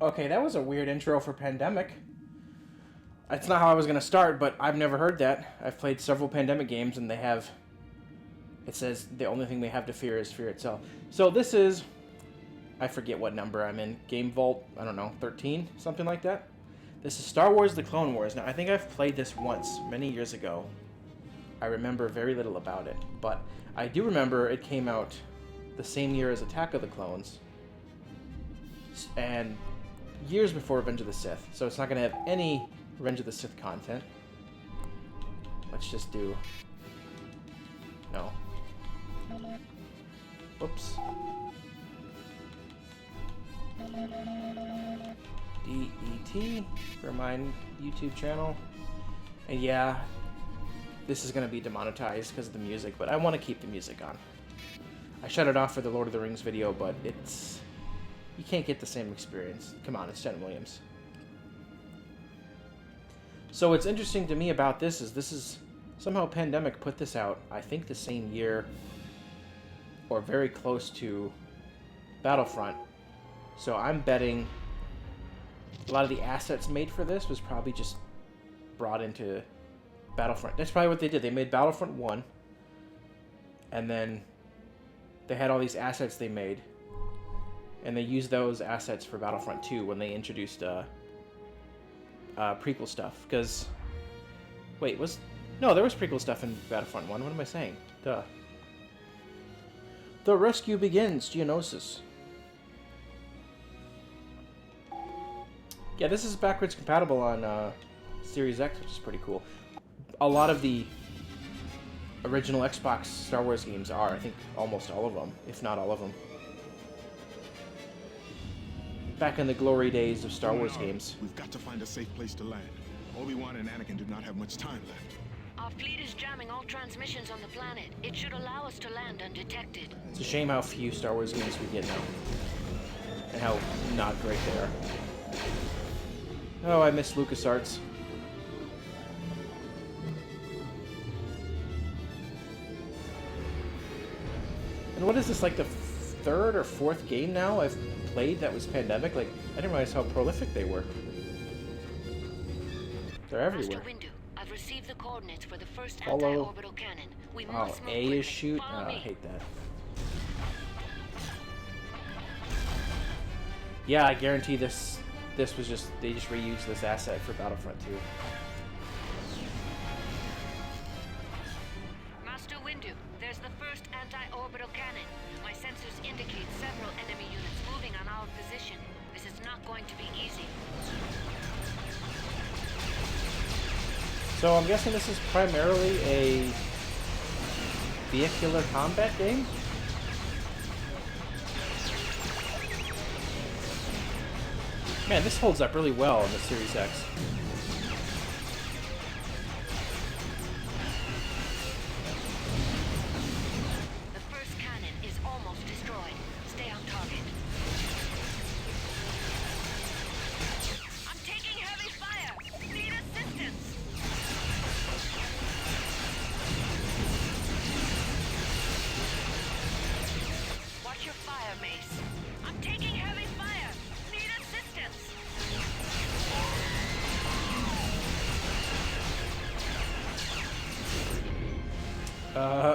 Okay, that was a weird intro for Pandemic. That's not how I was going to start, but I've never heard that. I've played several Pandemic games, and they have... It says the only thing they have to fear is fear itself. So this is... I forget what number I'm in. Game Vault, I don't know, 13? Something like that? This is Star Wars The Clone Wars. Now, I think I've played this once, many years ago. I remember very little about it, but I do remember it came out the same year as Attack of the Clones. And years before Revenge of the Sith, so it's not going to have any Revenge of the Sith content. Let's just do... No. Whoops. DET for my YouTube channel. And yeah, this is going to be demonetized because of the music, but I want to keep the music on. I shut it off for the Lord of the Rings video, but it's... You can't get the same experience. Come on, it's Jen Williams. So what's interesting to me about this is somehow Pandemic put this out, I think the same year, or very close to Battlefront. So I'm betting a lot of the assets made for this was probably just brought into Battlefront. That's probably what they did. They made Battlefront 1, and then they had all these assets they made, and they used those assets for Battlefront 2 when they introduced prequel stuff. Because, wait, no, there was prequel stuff in Battlefront 1. What am I saying? Duh. The rescue begins, Geonosis. Yeah, this is backwards compatible on Series X, which is pretty cool. A lot of the original Xbox Star Wars games are, I think almost all of them, if not all of them. Back in the glory days of Star Wars games. We've got to find a safe place to land. Obi-Wan and Anakin do not have much time left. Our fleet is jamming all transmissions on the planet. It should allow us to land undetected. It's a shame how few Star Wars games we get now. And how not great they are. Oh, I miss LucasArts. And what is this, like the third or fourth game now I've played that was Pandemic? Like, I didn't realize how prolific they were. They're everywhere. Master Windu, I've received the coordinates for the first Follow. anti-orbital cannon. We must move A quickly. is shoot? Follow Oh, I me. hate that. Yeah, I guarantee this was just, they just reused this asset for Battlefront 2. Master Windu, there's the first anti-orbital cannon. My sensors indicate several enemy units moving on our position. This is not going to be easy. So I'm guessing this is primarily a vehicular combat game? Man, this holds up really well on the Series X. The first cannon is almost destroyed. Stay on target. I'm taking heavy fire! Need assistance! Watch your fire, Mace. I'm taking heavy fire! Need assistance!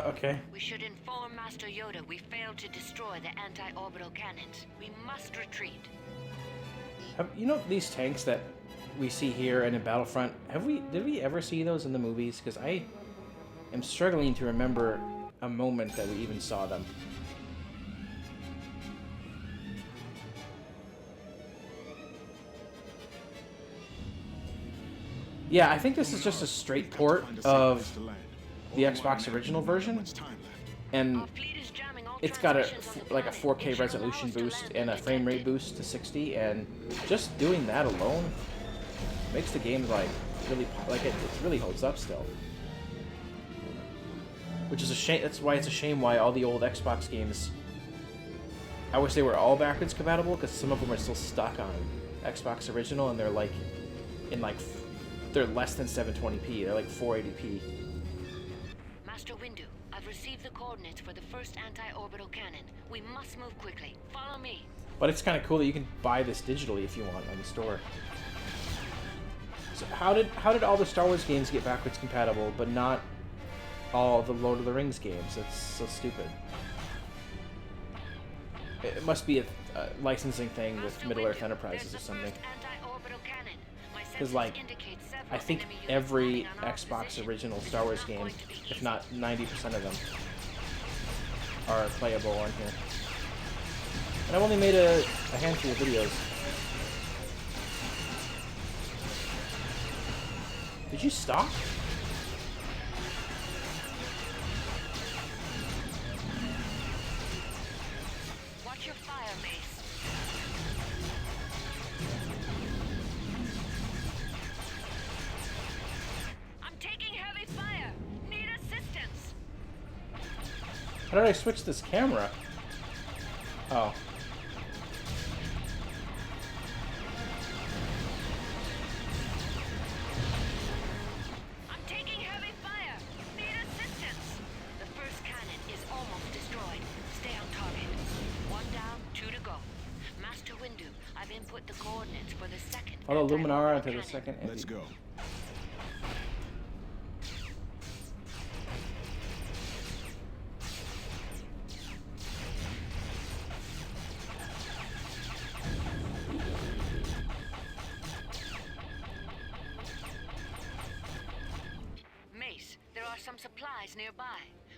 Okay. We should inform Master Yoda we failed to destroy the anti-orbital cannons. We must retreat. You know these tanks that we see here and in Battlefront, did we ever see those in the movies? Because I am struggling to remember a moment that we even saw them. Yeah, I think this is just a straight port of the Xbox original version, and Our fleet is jamming all it's got a transmissions on the like a planet. 4K It should allow resolution us to boost land and a frame rate undetected. boost to 60, and just doing that alone makes the game like really it really holds up still. Which is a shame. That's why it's a shame why all the old Xbox games. I wish they were all backwards compatible, because some of them are still stuck on Xbox original, and they're like they're less than 720p. They're like 480p. Master Windu, I've received the coordinates for the first anti-orbital cannon. We must move quickly. Follow me. But it's kind of cool that you can buy this digitally if you want on the store. So how did all the Star Wars games get backwards compatible, but not all the Lord of the Rings games? That's so stupid. It must be a licensing thing with Middle-earth Enterprises or something. Because, like, I think every Xbox original Star Wars game, if not 90% of them, are playable on here. And I've only made a handful of videos. Did you stop? Watch your fire, Mace. I'm taking heavy fire. Need assistance. How did I switch this camera? Oh. I'm taking heavy fire. Need assistance. The first cannon is almost destroyed. Stay on target. 1 down, 2 to go. Master Windu, I've input the coordinates for the second. Follow Luminara to cannon. the second. Let's go. Mace, there are some supplies nearby.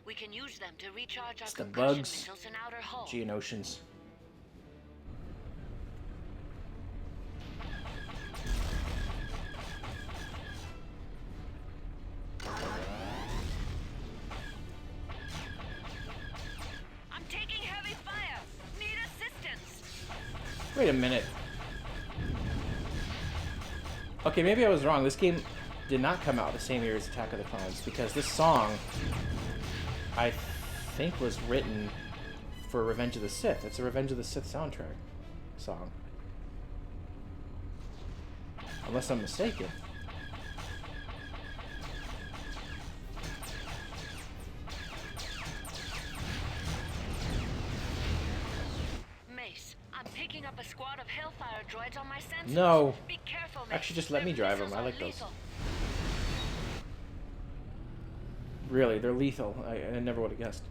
We can use them to recharge our It's the concussion bugs. missiles in outer hull. Geonosians. I'm taking heavy fire. Need assistance. Wait a minute. Okay, maybe I was wrong. This game did not come out the same year as Attack of the Clones, because this song, I think, was written for Revenge of the Sith. It's a Revenge of the Sith soundtrack song. Unless I'm mistaken. Mace, I'm picking up a squad of Hellfire droids on my sensors. No. Be careful, Mace. Actually, just let me Their drive them. missiles I are like those. lethal. Really, they're lethal. I never would have guessed.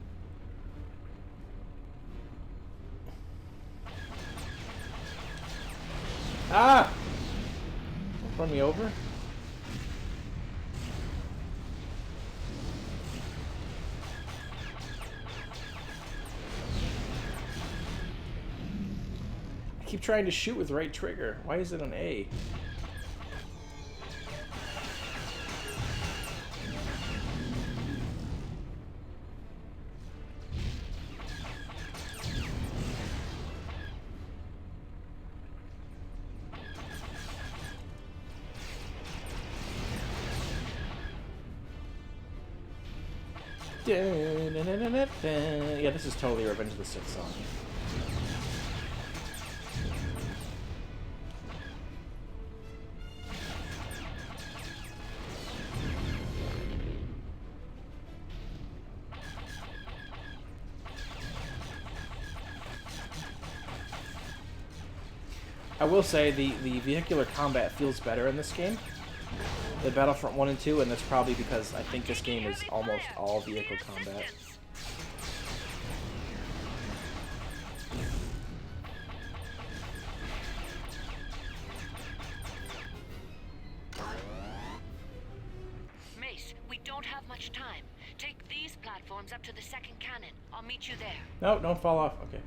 Ah! Don't run me over. I keep trying to shoot with right trigger. Why is it on A? Yeah, this is totally a Revenge of the Sith song. I will say the vehicular combat feels better in this game than Battlefront 1 and 2, and that's probably because I think this game is almost all vehicle combat. Mace, we don't have much time. Take these platforms up to the second cannon. I'll meet you there. No, don't fall off. Okay.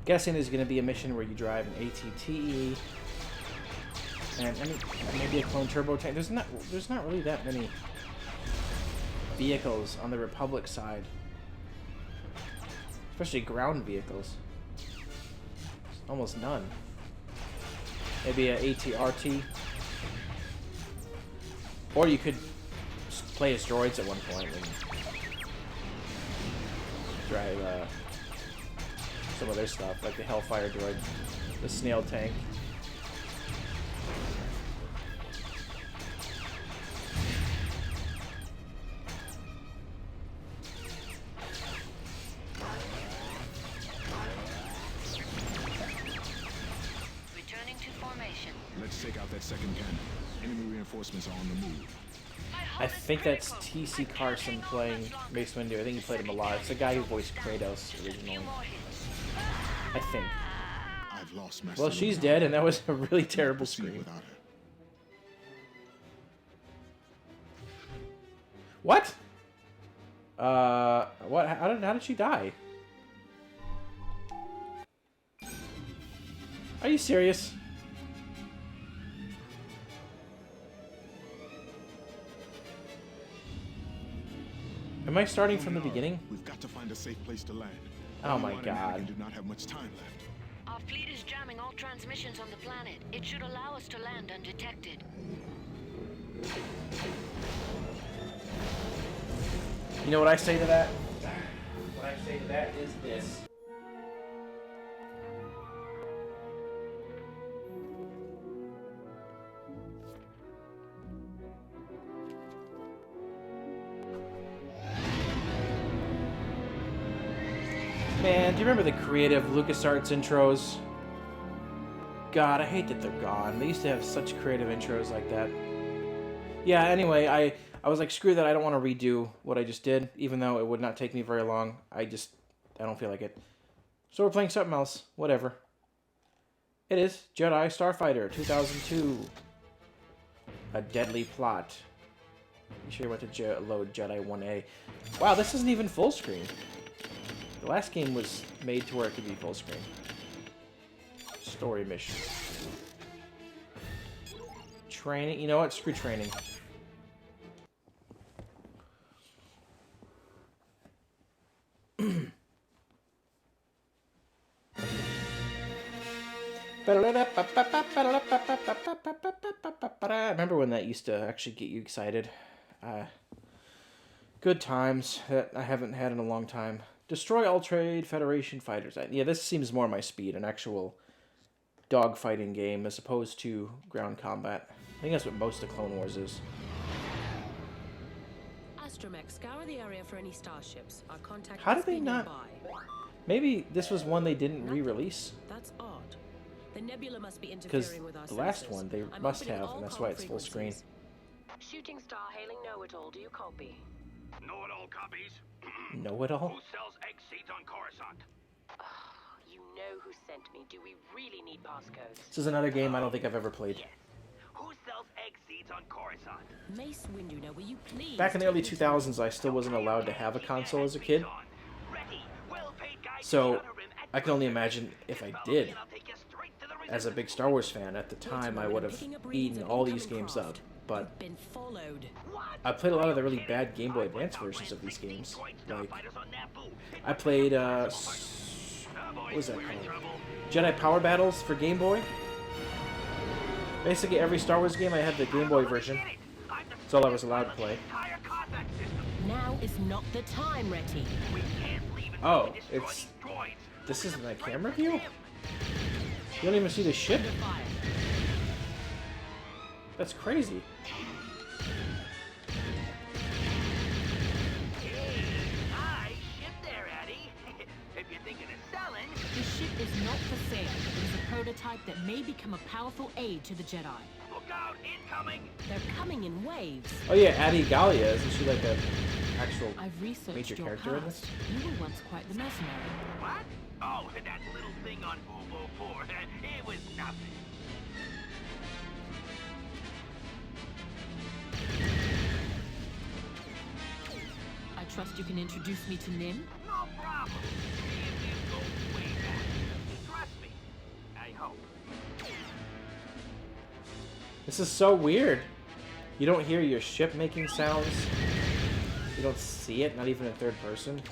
Guessing there's going to be a mission where you drive an ATTE And I mean, maybe a clone turbo tank. There's not really that many vehicles on the Republic side, especially ground vehicles. Almost none. Maybe a AT-RT, or you could play as droids at one point and drive some of their stuff, like the Hellfire droid, the snail tank. Returning to formation. Let's take out that second cannon. Enemy reinforcements are on the move. I think that's T.C. Carson playing Mace Windu. I think he played him a lot. It's the guy who voiced Kratos originally. I think. I've lost Master Well, she's Luke. dead, and that was a really terrible Proceed scream. without her. What? What? How did she die? Are you serious? Am I starting from the beginning? We've got to find a safe place to land. Oh my Obi-Wan and God. Anakin do not have much time left. Our fleet is jamming all transmissions on the planet. It should allow us to land undetected. You know what I say to that? What I say to that is this. Man, do you remember the creative LucasArts intros? God, I hate that they're gone. They used to have such creative intros like that. Yeah, anyway, I was like, screw that, I don't want to redo what I just did, even though it would not take me very long. I don't feel like it. So we're playing something else. Whatever. It is Jedi Starfighter 2002. A Deadly Plot. Be sure you went to load Jedi 1A. Wow, this isn't even full screen. The last game was made to where it could be full screen. Story mission. Training. You know what? Screw training. I remember when that used to actually get you excited. Good times that I haven't had in a long time. Destroy all Trade Federation fighters. Yeah, this seems more my speed, an actual dogfighting game as opposed to ground combat. I think that's what most of Clone Wars is. Astromech, scour the area for any starships. Our contact How did must they be not- nearby. Maybe this was one they didn't re-release. That's odd. The nebula must be Because interfering with our the last sensors. one they I'm must opening have, all and that's comm why it's full screen. frequencies. Shooting Star hailing know-it-all. Do you copy? Know-it-all copies. Know-it-all? Who sells egg seeds on Coruscant? You know who sent me. Do we really need passcodes? This is another game I don't think I've ever played. Yes. Who sells egg seeds on Coruscant? Mace Windu, now will you please? Back in the early take this- 2000s, I still wasn't allowed to have a console as a kid. So, I can only imagine if I did. As a big Star Wars fan, at the time, I would have eaten all these games up. But Been followed. I played a lot of the really bad Game Boy Advance versions of these games. Like, I played, what was that called? Jedi Power Battles for Game Boy. Basically, every Star Wars game, I had the Game Boy version. That's all I was allowed to play. Now is not the time, Retty. Oh, it's... This isn't a camera view? You don't even see the ship? Under fire. That's crazy. Hi, ship there, Addy. If you're thinking of selling, The ship is not for sale. It is a prototype that may become a powerful aid to the Jedi. look out, incoming. They're coming in waves. Oh yeah, Addie Gallia, isn't she like a actual I've researched major your character in past. this? You were once quite the mercenary. What? Oh, that little thing on Ubo 4. It was nothing. I trust you can introduce me to Nim? No problem. Me and him go way back. Trust me. I hope. This is so weird. You don't hear your ship making sounds. You don't see it, not even in third person.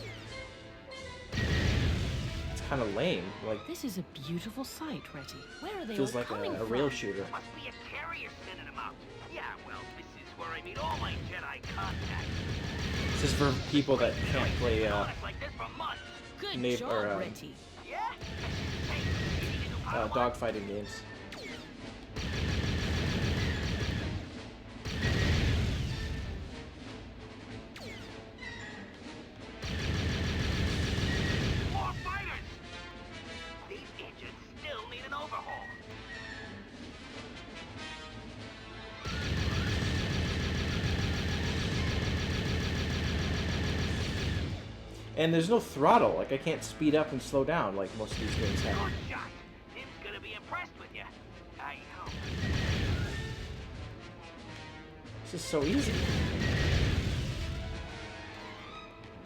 It's kind of lame. Like, This is a beautiful sight, Retty. Where are they feels all like coming a from? rail shooter. Must be a carrier sending them out. Yeah, well, this is where I meet all my Jedi contacts. This is for people that can't play It's like this for months. Good Nave- job, or, Retty. Yeah? Hey, you need a new power line? dogfighting games. More fighters! These engines still need an overhaul. And there's no throttle. Like, I can't speed up and slow down like most of these games have. Good shot. Tim's gonna be impressed with you. I hope. This is so easy.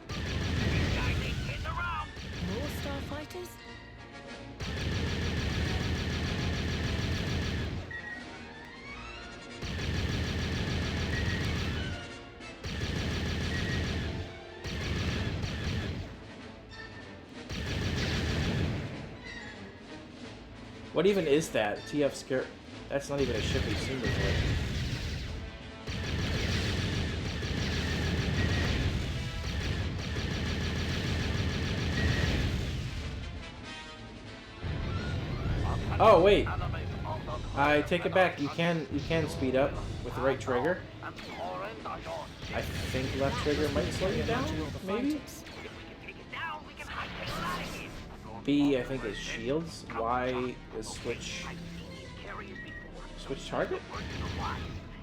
These guys ain't kidding around. More starfighters? What even is that? TF Scare... That's not even a ship we've seen before. Oh, wait. I take it back. You can speed up with the right trigger. I think left trigger might slow you down, maybe? Fighters. If we can take it down, we can hightail it out of here. B, I think, is shields. Y is switch I've seen these carriers before. switch target. Working the wise.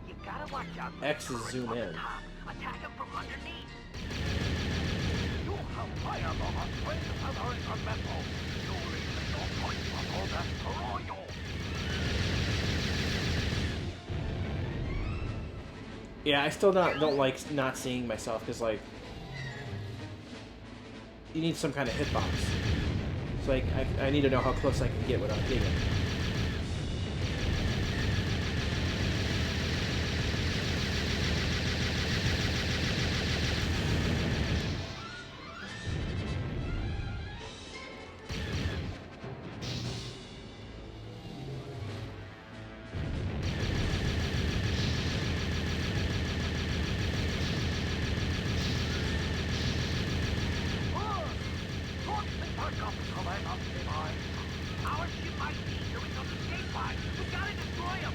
You gotta watch out for X the is turrets zoom on the in. top. Attack them from underneath. You have fired on a train of metal. Surely they don't point for all that royal. Yeah, I still don't like not seeing myself because, like, you need some kind of hitbox. It's like I need to know how close I can get without digging. Our ship might be here with some escape pods. We gotta destroy them.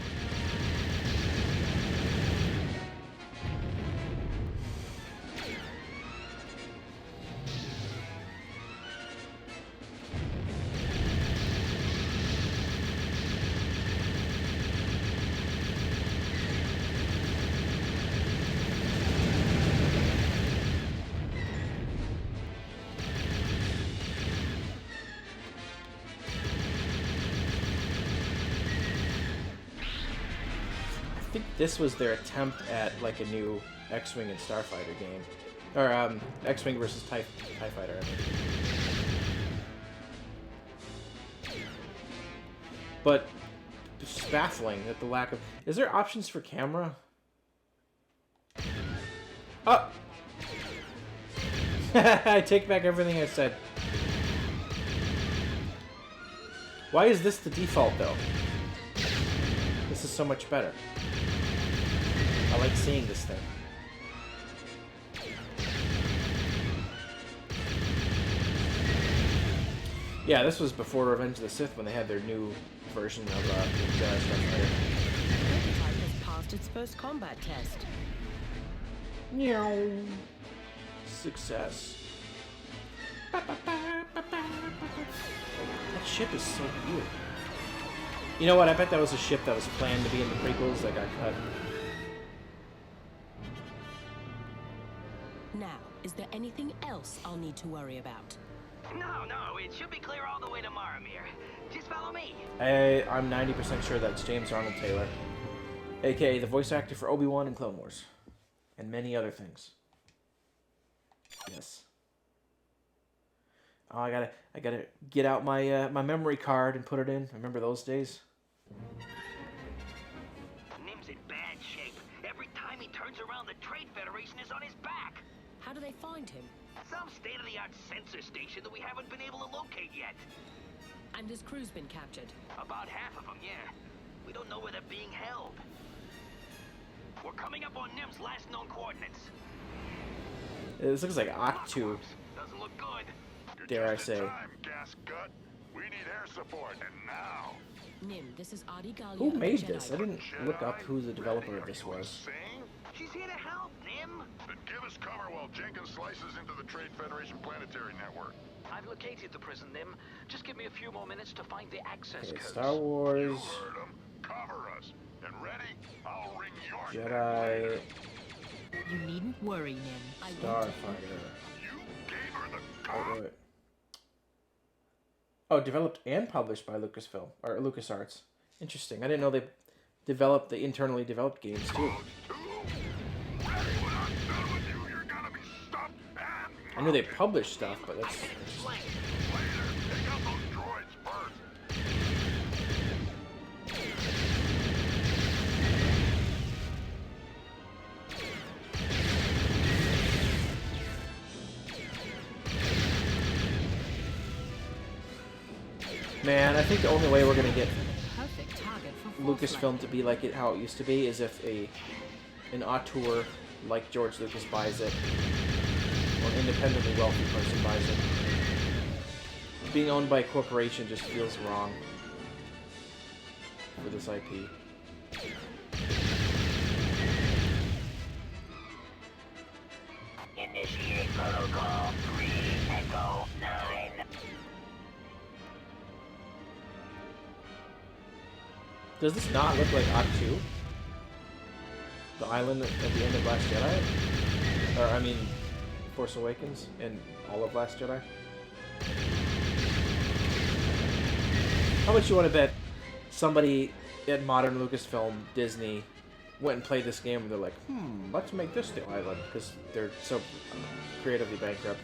I think this was their attempt at like a new X-Wing and Starfighter game. Or X-Wing versus TIE Fighter, I mean. But it's just baffling that the lack of... Is there options for camera? Oh! I take back everything I said. Why is this the default, though? This is so much better. I like seeing this thing. Yeah, this was before Revenge of the Sith when they had their new version of Jedi Starfighter. Prototype has passed its first combat test. Meow. Success. That ship is so weird. You know what? I bet that was a ship that was planned to be in the prequels that got cut. Now, is there anything else I'll need to worry about? No, it should be clear all the way to Maramir. Just follow me. I'm 90% sure that's James Arnold Taylor, aka the voice actor for Obi-Wan and Clone Wars, and many other things. Yes. Oh, I gotta get out my my memory card and put it in. Remember those days? in bad shape. Every time he turns around, the Trade Federation is on his back. How do they find him? Some state-of-the-art sensor station that we haven't been able to locate yet. And his crew's been captured. About half of them, yeah. We don't know where they're being held. We're coming up on NIM's last known coordinates. This looks like Octu, Doesn't look good. dare I say. Time, gas gut. We need air support, and now. Nim, this is Adi Gallia. Who of the made Jedi this? I didn't look up who the developer of this was. Insane? She's here to help, Nim. Then give us cover while Jenkins slices into the Trade Federation planetary network. I've located the prison, Nim. Just give me a few more minutes to find the access Okay, codes. Star You Wars, heard him. Cover us. And ready? I'll ring your Jedi You needn't worry, Nim. I won't. Starfighter. You gave her the Oh, wait. Oh, developed and published by Lucasfilm or LucasArts. Interesting. I didn't know they developed the internally developed games too. Ready when I'm done with you, you're gonna be stopped and I knew they published stuff, but that's later. Take out those droids first. man. I think the only way we're gonna get Perfect target for Force Lucasfilm to be like it how it used to be is if an auteur like George Lucas buys it, or an independently wealthy person buys it. Being owned by a corporation just feels wrong for this IP. Initiate protocol 3 Echo 9. Does this not look like Octu? The island at the end of Last Jedi? Or, I mean, Force Awakens and all of Last Jedi? How much you want to bet somebody at modern Lucasfilm, Disney, went and played this game and they're like, let's make this the island, because they're so creatively bankrupt.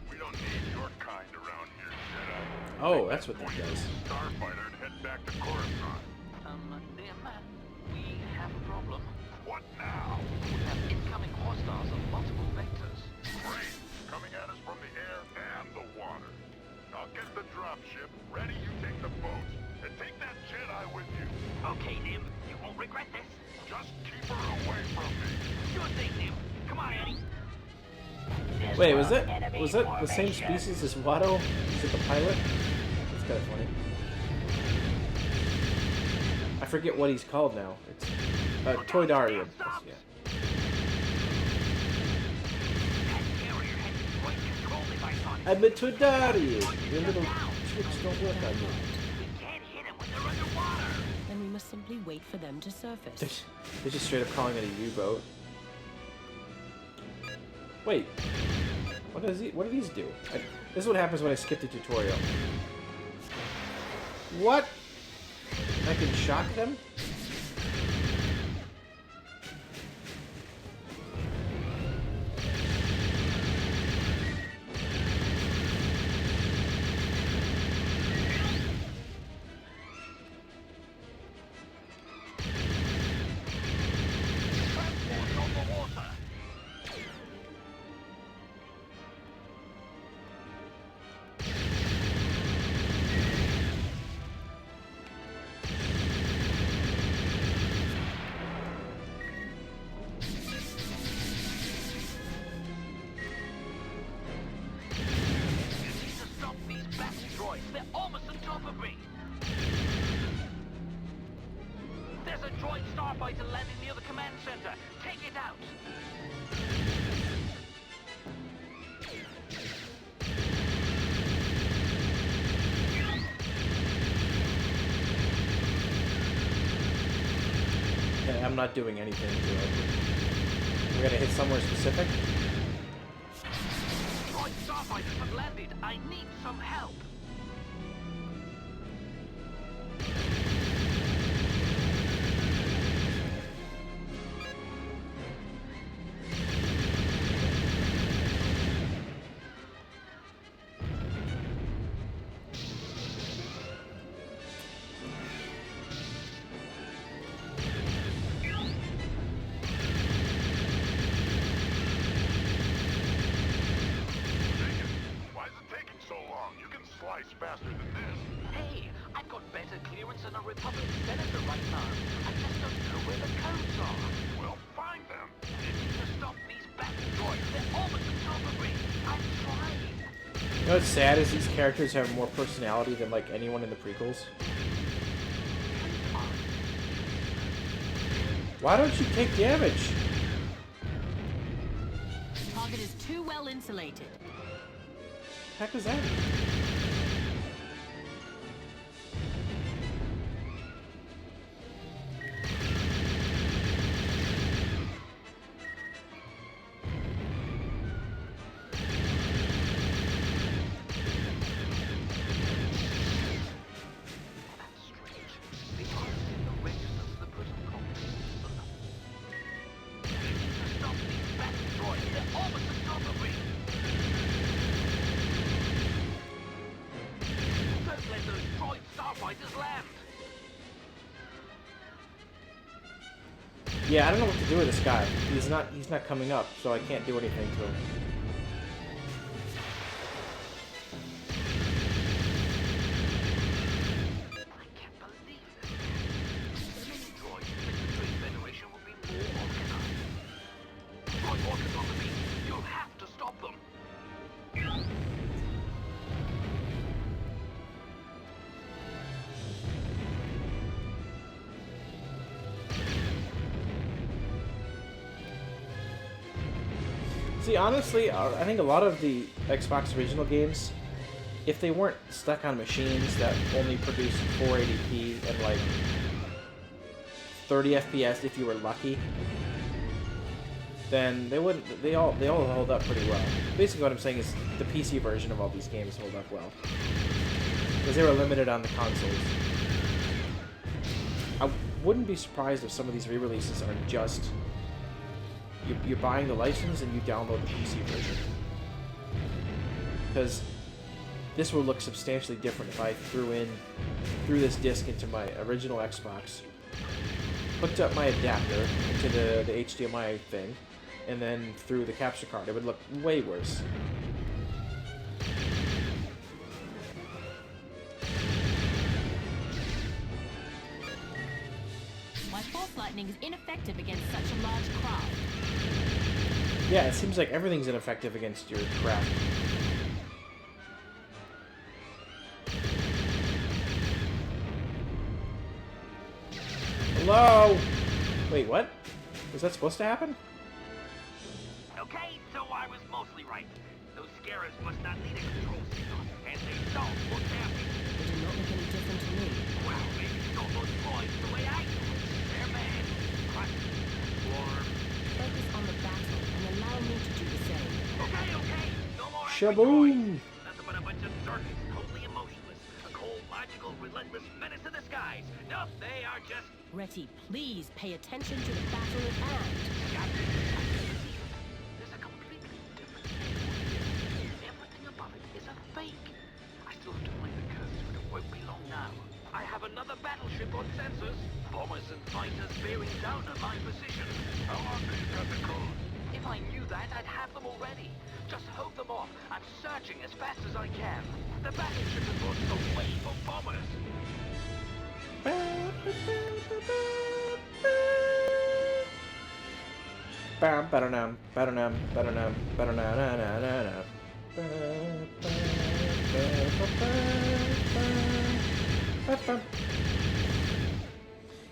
We don't need your kind around here, Jedi. Oh, that's what that does. Starfighter and head back to Coruscant. Nim, we have a problem. What now? We have incoming hostiles on multiple vectors. Great. Coming at us from the air and the water. Now get the dropship. Ready, you take the boats. And take that Jedi with you. Okay, Nim, you won't regret this. Just keep her away from me. Sure thing, Nim. Come on, Eddie. Wait, was that the same species as Watto? Is it the pilot? That's kind of funny. I forget what he's called now. It's Toydarian. Yeah. That carrier has been quite controlled, I thought. I'm a Toydarian. Your little tricks don't work on me. We can't hit them when they're underwater. Then we must simply wait for them to surface. They're just straight up calling it a U-boat. Wait. What do these do? This is what happens when I skip the tutorial. What? I can shock them? Transport on the water. You need to stop these battle droids. They're almost on top of me. There's a droid starfighter landing near the command center. Take it out. Okay, I'm not doing anything to it. We're gonna hit somewhere specific? Droid starfighters have landed. I need some help. ice faster than this. Hey, I've got better clearance than a Republic senator right now. I just don't know where the codes are. We'll find them. You need to stop these battle droids. They're almost on top of me. I'm trying. You know what's sad is these characters have more personality than like anyone in the prequels. Why don't you take damage? Target is too well insulated. Heck is that? Yeah, I don't know what to do with this guy. He's not coming up, so I can't do anything to him. I can't believe this. The many droids in the Trade Federation will be more organized. Droid walkers on the beat. You'll have to stop them. See, honestly, I think a lot of the Xbox original games, if they weren't stuck on machines that only produced 480p and like 30 FPS if you were lucky, then they wouldn't. They all hold up pretty well. Basically, what I'm saying is the PC version of all these games hold up well because they were limited on the consoles. I wouldn't be surprised if some of these re-releases are just you're buying the license and you download the PC version, because this will look substantially different if I threw this disc into my original Xbox, hooked up my adapter into the HDMI thing, and then threw the capture card. It would look way worse. My force lightning is ineffective against such a large craft. Yeah, it seems like everything's ineffective against your craft. Hello? Wait, what? Was that supposed to happen? Okay, so I was mostly right. Those scarabs must not need a control signal, and they don't look happy. It did not look any different to me. Well, maybe you don't look boys the way I do. They're mad, crusty, warm. Focus on the battle and allow me to do the same. Okay, no more angry Shaboom! droids. Nothing but a bunch of circuits, totally emotionless. A cold, logical, relentless menace in the skies. No, they are just... Reti, please pay attention to the battle at hand. There's a completely different... Everything above it is a fake. I still have to find the codes, but it won't be long now. I have another battleship on sensors. Bombers and fighters bearing down on my position. How long do you got the codes? If I knew that, I'd have them already. Just hold them off. I'm searching as fast as I can. The battleship is on the way for bombers.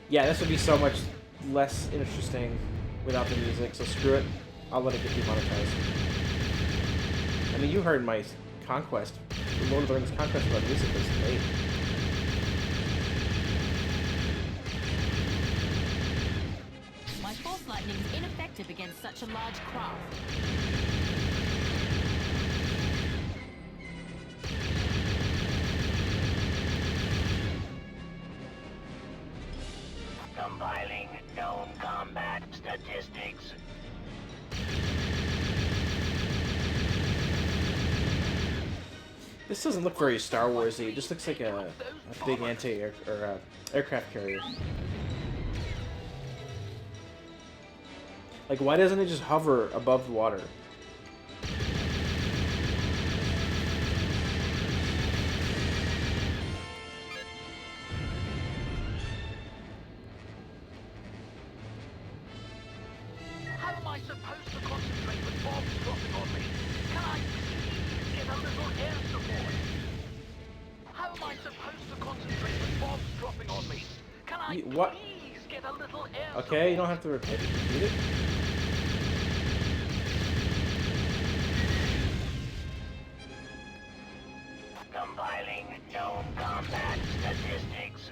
Yeah, this would be so much less interesting without the music, so screw it. I'll let it get demonetized. I mean, you heard my Conquest. The Lord of the Rings Conquest about music was late. My force lightning is ineffective against such a large craft. Compiling known combat statistics. This doesn't look very Star Warsy. It just looks like a big anti-air or aircraft carrier. Like, why doesn't it just hover above the water? bombs dropping on me. Can I What? please get a little air Okay, you support? don't have to repeat it. Compiling known combat statistics.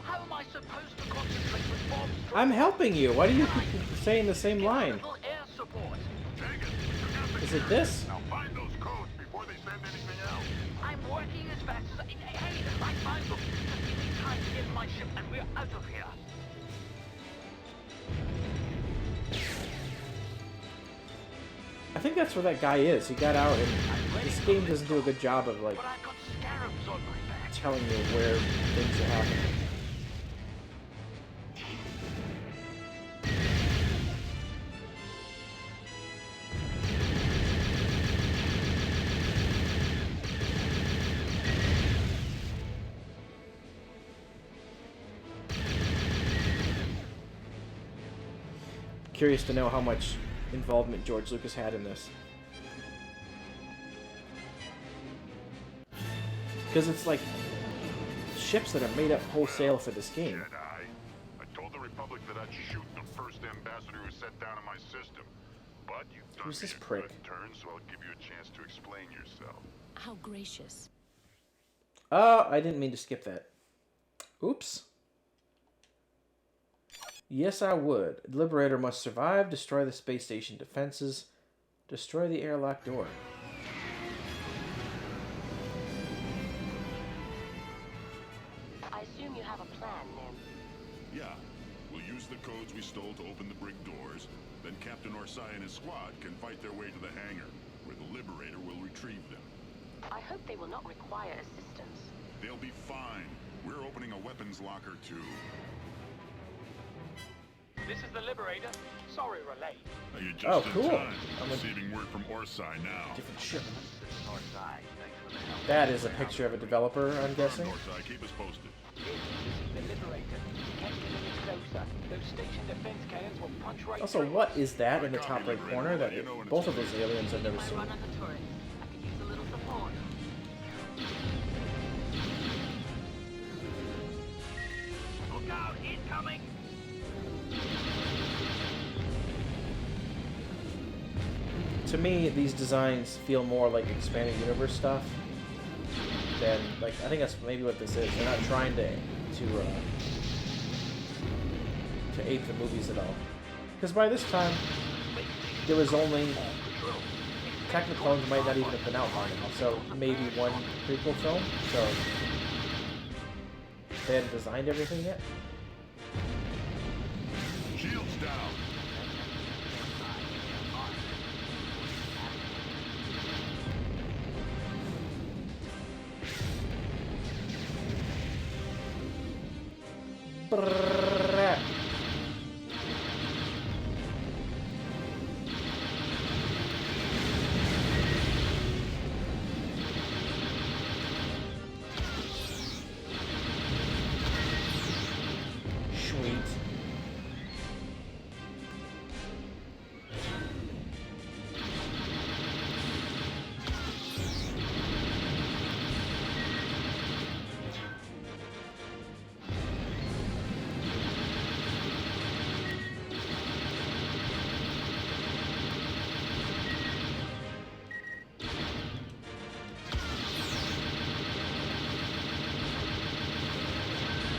How am I supposed to concentrate with bombs dropping? I'm helping you. Why do you keep saying the same Get a line? little air support. Take it. You got the Is it gear. this? Now find those codes before they send anything else. I'm working as fast as Hey, I found them. Just give me time to get in my ship and we're out of here. I think that's where that guy is. He got out, and this game doesn't do a good job of like But I've got scarabs on my back. telling you where things are happening. Curious to know how much involvement George Lucas had in this. Because it's like ships that are made up wholesale for this game. Jedi. I told the Republic that I'd shoot the first ambassador who set down in my system. But you've done Who's me this a prick? good turn, so I'll give you a chance to explain yourself. How gracious. Oh, I didn't mean to skip that. Oops. Yes, I would. The Liberator must survive, destroy the space station defenses, destroy the airlock door. I assume you have a plan, Nim. Yeah. We'll use the codes we stole to open the brick doors. Then Captain Orsai and his squad can fight their way to the hangar, where the Liberator will retrieve them. I hope they will not require assistance. They'll be fine. We're opening a weapons locker, too. This is the Liberator. Sorry, Relay. Are you just Oh, in cool. time? I'm a- Receiving word from Orsai now. Different ship. Orsai, thanks for the help. That is a picture of a developer, I'm guessing. Orsai, keep us posted. This is the Liberator. Can't get any closer. Those station defense cannons will punch right Also, through. what is that in the top right corner? That both of those aliens I've never I seen. run on the turret. I could use a little support. Look out, incoming! To me, these designs feel more like expanded universe stuff than like. I think that's maybe what this is. They're not trying to ape the movies at all. Because by this time, there was only Techniclones might not even have been out by now. So maybe one prequel film. So they hadn't designed everything yet. Shields down. Brrrr. Sweet.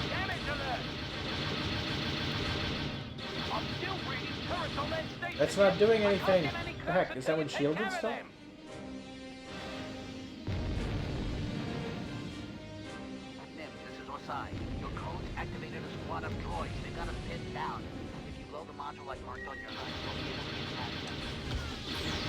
Damage alert! I'm still reading turrets on that station. That's not doing I can't anything. get any The heck, closer is that till when you take Shield care did of stuff? them. Nim, this is Orsai. Your codes activated a squad of droids. They got us pinned down. If you blow the module like marked on your line, we'll be able to get past them.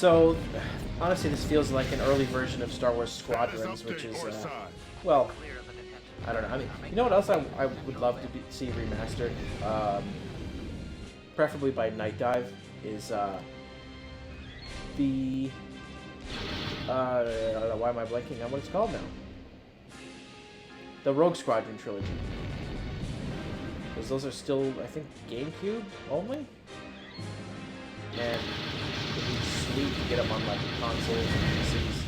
So, honestly, this feels like an early version of Star Wars Squadrons, which is, well, I don't know. I mean, you know what else I would love to see remastered? Preferably by Night Dive, is the... I don't know, why am I blanking on what it's called now? The Rogue Squadron trilogy. Because those are still, I think, GameCube only? And it'd be sweet to get them on, like, consoles and PCs.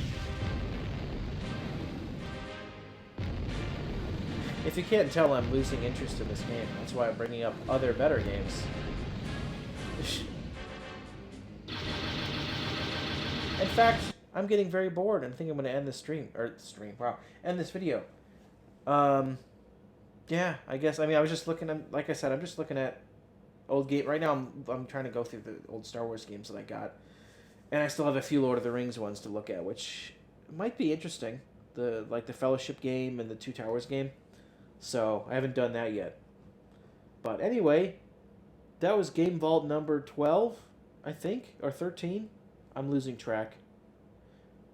If you can't tell, I'm losing interest in this game. That's why I'm bringing up other better games. In fact, I'm getting very bored. I think I'm going to end this end this video. Yeah, I guess. I mean, I was just looking at, like I said, I'm just looking at old game. Right now, I'm trying to go through the old Star Wars games that I got. And I still have a few Lord of the Rings ones to look at, which might be interesting. The Fellowship game and the Two Towers game. So, I haven't done that yet. But anyway, that was Game Vault number 12, I think, or 13. I'm losing track.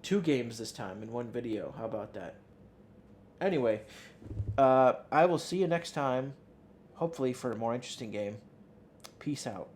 2 games this time in one video. How about that? Anyway, I will see you next time, hopefully for a more interesting game. Peace out.